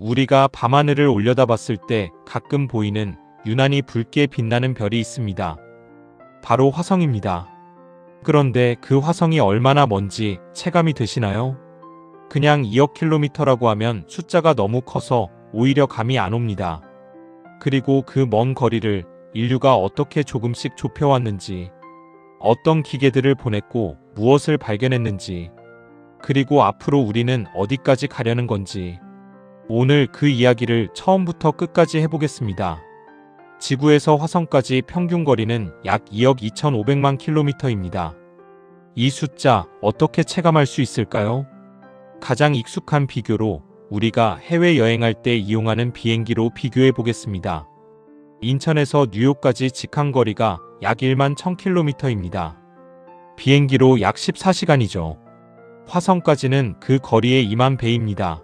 우리가 밤하늘을 올려다봤을 때 가끔 보이는 유난히 붉게 빛나는 별이 있습니다. 바로 화성입니다. 그런데 그 화성이 얼마나 먼지 체감이 되시나요? 그냥 2억 킬로미터라고 하면 숫자가 너무 커서 오히려 감이 안 옵니다. 그리고 그 먼 거리를 인류가 어떻게 조금씩 좁혀왔는지, 어떤 기계들을 보냈고 무엇을 발견했는지, 그리고 앞으로 우리는 어디까지 가려는 건지, 오늘 그 이야기를 처음부터 끝까지 해보겠습니다. 지구에서 화성까지 평균 거리는 약 2억 2,500만 킬로미터입니다. 이 숫자 어떻게 체감할 수 있을까요? 가장 익숙한 비교로 우리가 해외여행할 때 이용하는 비행기로 비교해 보겠습니다. 인천에서 뉴욕까지 직항거리가 약 1만 1000km입니다. 비행기로 약 14시간이죠. 화성까지는 그 거리의 2만 배입니다.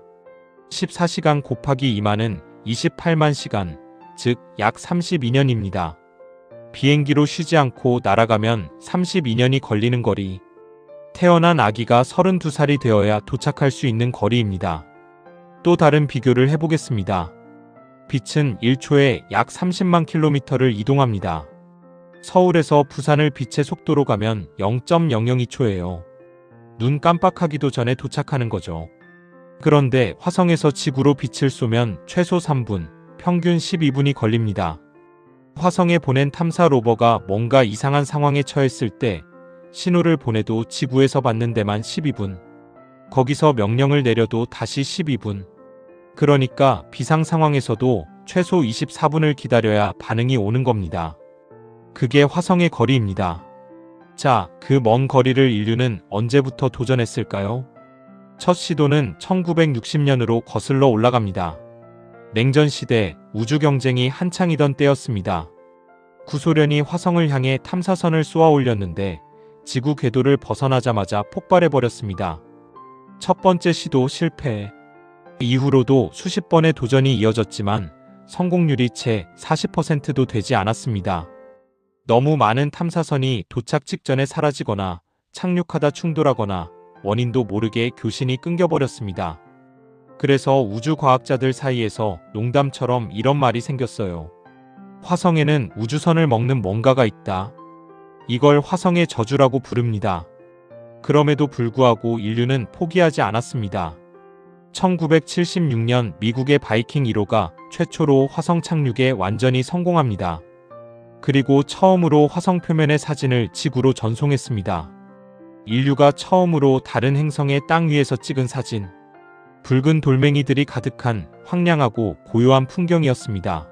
14시간 곱하기 2만은 28만 시간, 즉 약 32년입니다. 비행기로 쉬지 않고 날아가면 32년이 걸리는 거리. 태어난 아기가 32살이 되어야 도착할 수 있는 거리입니다. 또 다른 비교를 해보겠습니다. 빛은 1초에 약 30만 킬로미터를 이동합니다. 서울에서 부산을 빛의 속도로 가면 0.002초예요. 눈 깜빡하기도 전에 도착하는 거죠. 그런데 화성에서 지구로 빛을 쏘면 최소 3분, 평균 12분이 걸립니다. 화성에 보낸 탐사 로버가 뭔가 이상한 상황에 처했을 때 신호를 보내도 지구에서 받는 데만 12분. 거기서 명령을 내려도 다시 12분. 그러니까 비상 상황에서도 최소 24분을 기다려야 반응이 오는 겁니다. 그게 화성의 거리입니다. 자, 그 먼 거리를 인류는 언제부터 도전했을까요? 첫 시도는 1960년으로 거슬러 올라갑니다. 냉전 시대 우주 경쟁이 한창이던 때였습니다. 구소련이 화성을 향해 탐사선을 쏘아 올렸는데 지구 궤도를 벗어나자마자 폭발해버렸습니다. 첫 번째 시도 실패. 이후로도 수십 번의 도전이 이어졌지만 성공률이 채 40%도 되지 않았습니다. 너무 많은 탐사선이 도착 직전에 사라지거나 착륙하다 충돌하거나 원인도 모르게 교신이 끊겨버렸습니다. 그래서 우주과학자들 사이에서 농담처럼 이런 말이 생겼어요. 화성에는 우주선을 먹는 뭔가가 있다. 이걸 화성의 저주라고 부릅니다. 그럼에도 불구하고 인류는 포기하지 않았습니다. 1976년 미국의 바이킹 1호가 최초로 화성 착륙에 완전히 성공합니다. 그리고 처음으로 화성 표면의 사진을 지구로 전송했습니다. 인류가 처음으로 다른 행성의 땅 위에서 찍은 사진. 붉은 돌멩이들이 가득한 황량하고 고요한 풍경이었습니다.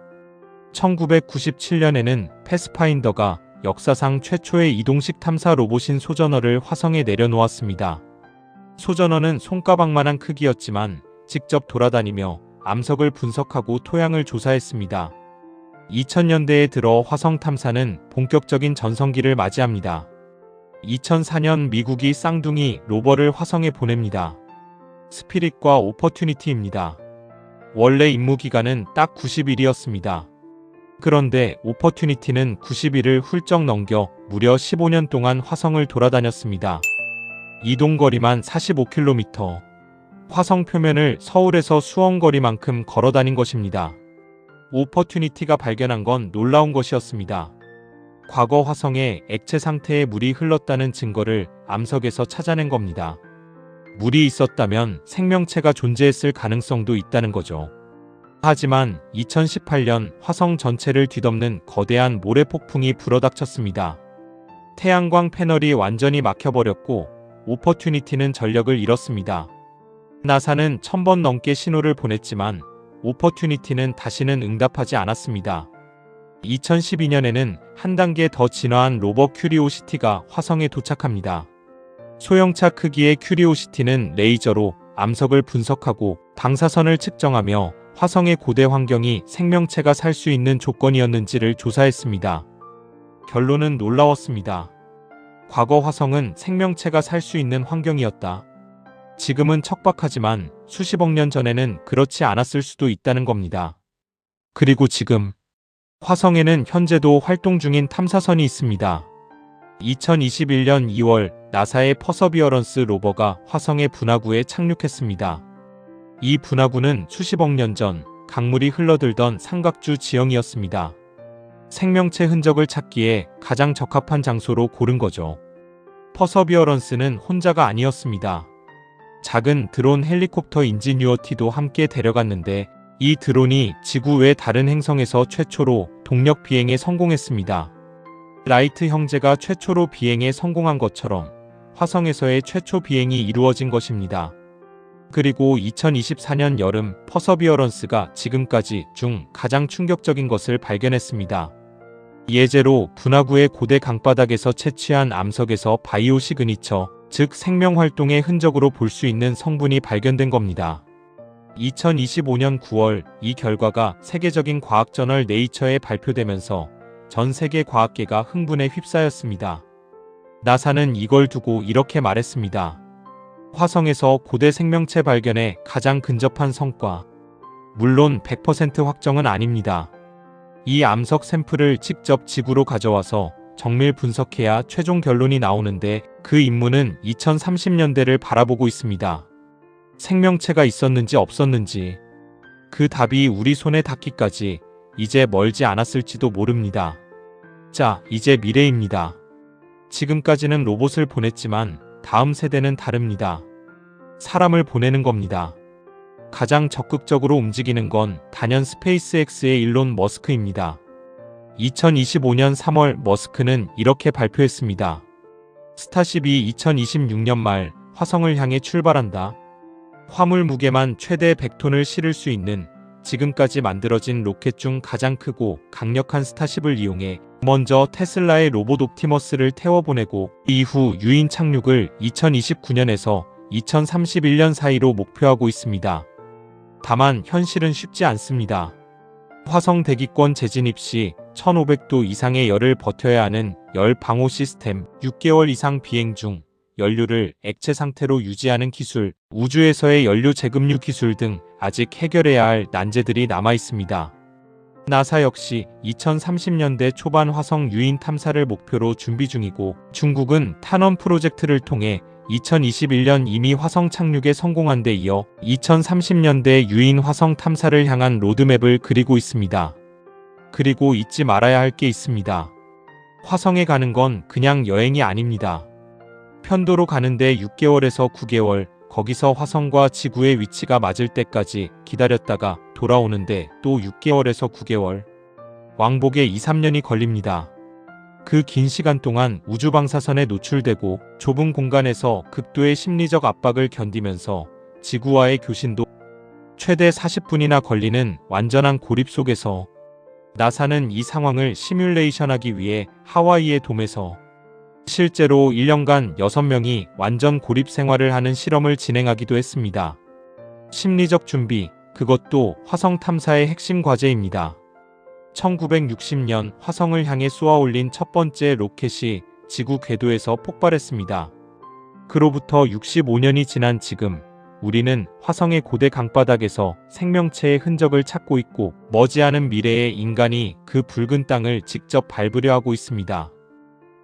1997년에는 패스파인더가 역사상 최초의 이동식 탐사 로봇인 소저너를 화성에 내려놓았습니다. 소저너는 손가락만한 크기였지만 직접 돌아다니며 암석을 분석하고 토양을 조사했습니다. 2000년대에 들어 화성 탐사는 본격적인 전성기를 맞이합니다. 2004년 미국이 쌍둥이 로버를 화성에 보냅니다. 스피릿과 오퍼튜니티입니다. 원래 임무 기간은 딱 90일이었습니다. 그런데 오퍼튜니티는 90일을 훌쩍 넘겨 무려 15년 동안 화성을 돌아다녔습니다. 이동거리만 45km. 화성 표면을 서울에서 수원거리만큼 걸어다닌 것입니다. 오퍼튜니티가 발견한 건 놀라운 것이었습니다. 과거 화성에 액체 상태의 물이 흘렀다는 증거를 암석에서 찾아낸 겁니다. 물이 있었다면 생명체가 존재했을 가능성도 있다는 거죠. 하지만 2018년 화성 전체를 뒤덮는 거대한 모래폭풍이 불어닥쳤습니다. 태양광 패널이 완전히 막혀버렸고 오퍼튜니티는 전력을 잃었습니다. 나사는 1000번 넘게 신호를 보냈지만 오퍼튜니티는 다시는 응답하지 않았습니다. 2012년에는 한 단계 더 진화한 로버 큐리오시티가 화성에 도착합니다. 소형차 크기의 큐리오시티는 레이저로 암석을 분석하고 방사선을 측정하며 화성의 고대 환경이 생명체가 살 수 있는 조건이었는지를 조사했습니다. 결론은 놀라웠습니다. 과거 화성은 생명체가 살 수 있는 환경이었다. 지금은 척박하지만 수십억 년 전에는 그렇지 않았을 수도 있다는 겁니다. 그리고 지금 화성에는 현재도 활동 중인 탐사선이 있습니다. 2021년 2월 나사의 퍼서비어런스 로버가 화성의 분화구에 착륙했습니다. 이 분화구는 수십억 년 전 강물이 흘러들던 삼각주 지형이었습니다. 생명체 흔적을 찾기에 가장 적합한 장소로 고른 거죠. 퍼서비어런스는 혼자가 아니었습니다. 작은 드론 헬리콥터 인지뉴어티도 함께 데려갔는데 이 드론이 지구 외 다른 행성에서 최초로 동력 비행에 성공했습니다. 라이트 형제가 최초로 비행에 성공한 것처럼 화성에서의 최초 비행이 이루어진 것입니다. 그리고 2024년 여름 퍼서비어런스가 지금까지 중 가장 충격적인 것을 발견했습니다. 예제로 분화구의 고대 강바닥에서 채취한 암석에서 바이오 시그니처, 즉 생명활동의 흔적으로 볼 수 있는 성분이 발견된 겁니다. 2025년 9월 이 결과가 세계적인 과학저널 네이처에 발표되면서 전 세계 과학계가 흥분에 휩싸였습니다. 나사는 이걸 두고 이렇게 말했습니다. 화성에서 고대 생명체 발견에 가장 근접한 성과. 물론 100% 확정은 아닙니다. 이 암석 샘플을 직접 지구로 가져와서 정밀 분석해야 최종 결론이 나오는데 그 임무는 2030년대를 바라보고 있습니다. 생명체가 있었는지 없었는지 그 답이 우리 손에 닿기까지 이제 멀지 않았을지도 모릅니다. 자, 이제 미래입니다. 지금까지는 로봇을 보냈지만 다음 세대는 다릅니다. 사람을 보내는 겁니다. 가장 적극적으로 움직이는 건 단연 스페이스X의 일론 머스크입니다. 2025년 3월 머스크는 이렇게 발표했습니다. 스타쉽이 2026년 말 화성을 향해 출발한다. 화물 무게만 최대 100톤을 실을 수 있는 지금까지 만들어진 로켓 중 가장 크고 강력한 스타쉽을 이용해 먼저 테슬라의 로봇 옵티머스를 태워보내고 이후 유인 착륙을 2029년에서 2031년 사이로 목표하고 있습니다. 다만 현실은 쉽지 않습니다. 화성 대기권 재진입 시 1500도 이상의 열을 버텨야 하는 열 방호 시스템, 6개월 이상 비행 중 연료를 액체 상태로 유지하는 기술, 우주에서의 연료 재급류 기술 등 아직 해결해야 할 난제들이 남아 있습니다. 나사 역시 2030년대 초반 화성 유인 탐사를 목표로 준비 중이고 중국은 탄원 프로젝트를 통해 2021년 이미 화성 착륙에 성공한 데 이어 2030년대 유인 화성 탐사를 향한 로드맵을 그리고 있습니다. 그리고 잊지 말아야 할 게 있습니다. 화성에 가는 건 그냥 여행이 아닙니다. 편도로 가는데 6개월에서 9개월, 거기서 화성과 지구의 위치가 맞을 때까지 기다렸다가 돌아오는데 또 6개월에서 9개월, 왕복에 2~3년이 걸립니다. 그 긴 시간 동안 우주 방사선에 노출되고 좁은 공간에서 극도의 심리적 압박을 견디면서 지구와의 교신도 최대 40분이나 걸리는 완전한 고립 속에서 나사는 이 상황을 시뮬레이션하기 위해 하와이의 돔에서 실제로 1년간 6명이 완전 고립 생활을 하는 실험을 진행하기도 했습니다. 심리적 준비, 그것도 화성 탐사의 핵심 과제입니다. 1960년 화성을 향해 쏘아올린 첫 번째 로켓이 지구 궤도에서 폭발했습니다. 그로부터 65년이 지난 지금 우리는 화성의 고대 강바닥에서 생명체의 흔적을 찾고 있고 머지않은 미래의 인간이 그 붉은 땅을 직접 밟으려 하고 있습니다.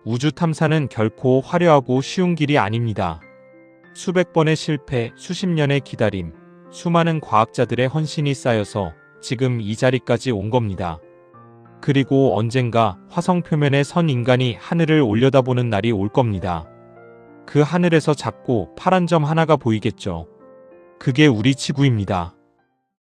우주 탐사는 결코 화려하고 쉬운 길이 아닙니다. 수백 번의 실패, 수십 년의 기다림, 수많은 과학자들의 헌신이 쌓여서 지금 이 자리까지 온 겁니다. 그리고 언젠가 화성 표면에 선 인간이 하늘을 올려다보는 날이 올 겁니다. 그 하늘에서 작고 파란 점 하나가 보이겠죠. 그게 우리 지구입니다.